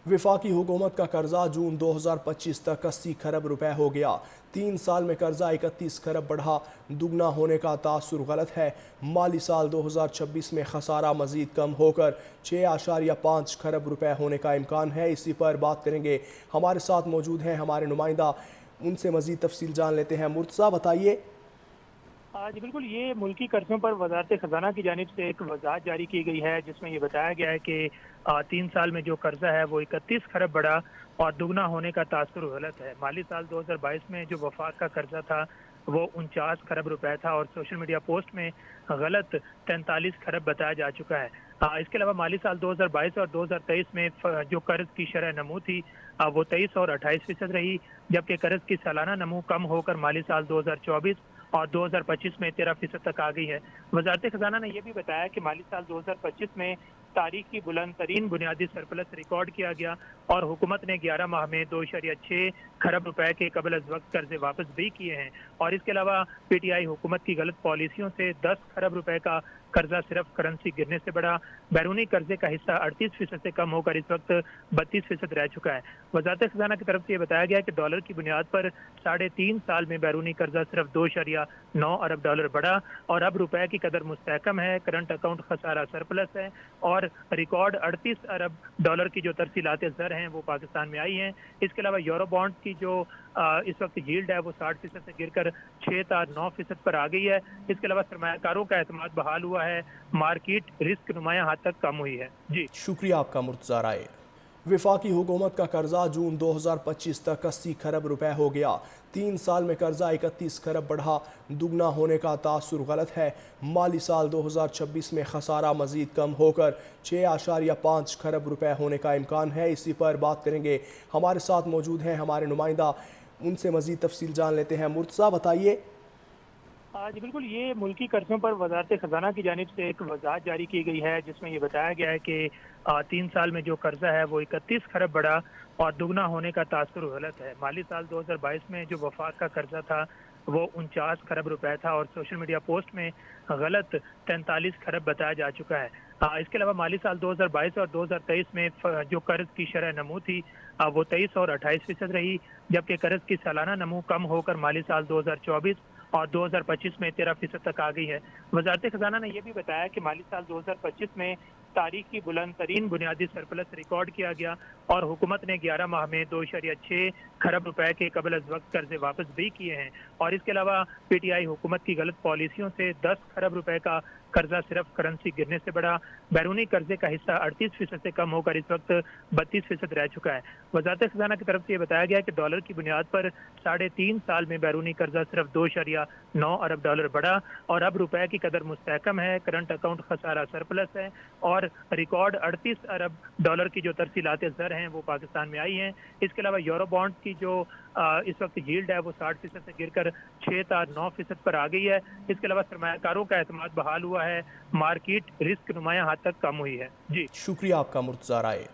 वफाकी हुकूमत का कर्जा जून 2025 तक 80 खरब रुपए हो गया। 3 साल में कर्जा 31 खरब बढ़ा, दुगना होने का तासुर गलत है। माली साल 2026 में खसारा मजीद कम होकर 6.5 खरब रुपए होने का इम्कान है। इसी पर बात करेंगे, हमारे साथ मौजूद हैं हमारे नुमाइंदा, उनसे मजीद तफसील जान लेते हैं। मुर्तज़ा बताइए। जी बिल्कुल, ये मुल्की कर्जों पर वजारत खजाना की जानिब से एक वजाहत जारी की गई है, जिसमें ये बताया गया है कि 3 साल में जो कर्जा है वो 31 खरब बढ़ा और दुगना होने का तासुर गलत है। माली साल 2022 में जो वफाक का कर्जा था वो 49 खरब रुपए था और सोशल मीडिया पोस्ट में गलत 43 खरब बताया जा चुका है। इसके अलावा माली साल 2022 और 2023 में जो कर्ज की शरह नमू थी वो 23 और 28% रही, जबकि कर्ज की सालाना नमू कम होकर माली साल 2024 और 2025 में 13% तक आ गई है। वजारत खजाना ने यह भी बताया कि माली साल 2025 में तारीख की बुलंद तरीन बुनियादी सरप्लस रिकॉर्ड किया गया और हुकूमत ने 11 माह में 2.6 खरब रुपए के कबल अज वक्त कर्जे वापस भी किए हैं। और इसके अलावा पीटीआई हुकूमत की गलत पॉलिसियों से 10 खरब रुपए का कर्जा सिर्फ करेंसी गिरने से बढ़ा। बैरूनी कर्जे का हिस्सा 38% से कम होकर इस वक्त 32% रह चुका है। वजारत खजाना की तरफ से यह बताया गया कि डॉलर की बुनियाद पर 3.5 साल में बैरूनी कर्जा सिर्फ 2.9 अरब डॉलर बढ़ा और अब रुपए की कदर मुस्तहकम है। करंट अकाउंट खसारा सरप्लस है और रिकॉर्ड 38 अरब डॉलर की जो तरसीलात ज़र हैं वो पाकिस्तान में आई हैं। इसके अलावा यूरो बॉन्ड की जो इस वक्त यील्ड है वो 60% से गिरकर 6.9% पर आ गई है। इसके अलावा सरमायाकारों का एतमाद बहाल हुआ है, मार्केट रिस्क नुमाया हद तक कम हुई है। जी शुक्रिया आपका मुर्तज़ा राय। वफाकी हुकूमत का कर्जा जून 2025 तक 80 खरब रुपए हो गया। 3 साल में कर्जा 31 खरब बढ़ा, दुगना होने का तासुर गलत है। माली साल 2026 में खसारा मजीद कम होकर 6.5 खरब रुपए होने का इम्कान है। इसी पर बात करेंगे, हमारे साथ मौजूद हैं हमारे नुमाइंदा, उनसे मजीद तफसील जान लेते हैं। मुर्तज़ा बताइए। जी बिल्कुल, ये मुल्की कर्जों पर वजारत खजाना की जानिब से एक वजाहत जारी की गई है, जिसमें ये बताया गया है कि 3 साल में जो कर्जा है वो 31 खरब बढ़ा और दुगना होने का तासुर गलत है। माली साल 2022 में जो वफाक का कर्जा था वो 49 खरब रुपए था और सोशल मीडिया पोस्ट में गलत 43 खरब बताया जा चुका है। इसके अलावा माली साल 2022 और 2023 में जो कर्ज की शरह नमू थी वो 23 और 28% रही, जबकि कर्ज की सालाना नमू कम होकर माली साल 2024 और 2025 में 13% तक आ गई है। वजारत खजाना ने यह भी बताया कि माली साल 2025 में तारीख की बुलंद तरीन बुनियादी सरप्लस रिकॉर्ड किया गया और हुकूमत ने 11 माह में 2.6 खरब रुपए के कबल अज वक्त कर्जे वापस भी किए हैं। और इसके अलावा पीटीआई हुकूमत की गलत पॉलिसियों से 10 खरब रुपए का कर्जा सिर्फ करेंसी गिरने से बढ़ा। बैरूनी कर्जे का हिस्सा 38% से कम होकर इस वक्त 32% रह चुका है। वजारत खजाना की तरफ से यह बताया गया कि डॉलर की बुनियाद पर 3.5 साल में बैरूनी कर्जा सिर्फ 2.9 अरब डॉलर बढ़ा और अब रुपए की कदर मुस्तहकम है। करंट अकाउंट खसारा सरप्लस है और रिकॉर्ड 38 अरब डॉलर की जो तरसीलात ज़र हैं वो पाकिस्तान में आई हैं। इसके अलावा यूरो बॉन्ड की जो इस वक्त यील्ड है वो 60% से गिरकर 6.9% पर आ गई है। इसके अलावा सरमायाकारों का एतमाद बहाल हुआ है, मार्केट रिस्क नुमाया हद तक कम हुई है। जी शुक्रिया आपका मुर्तज़ा राय।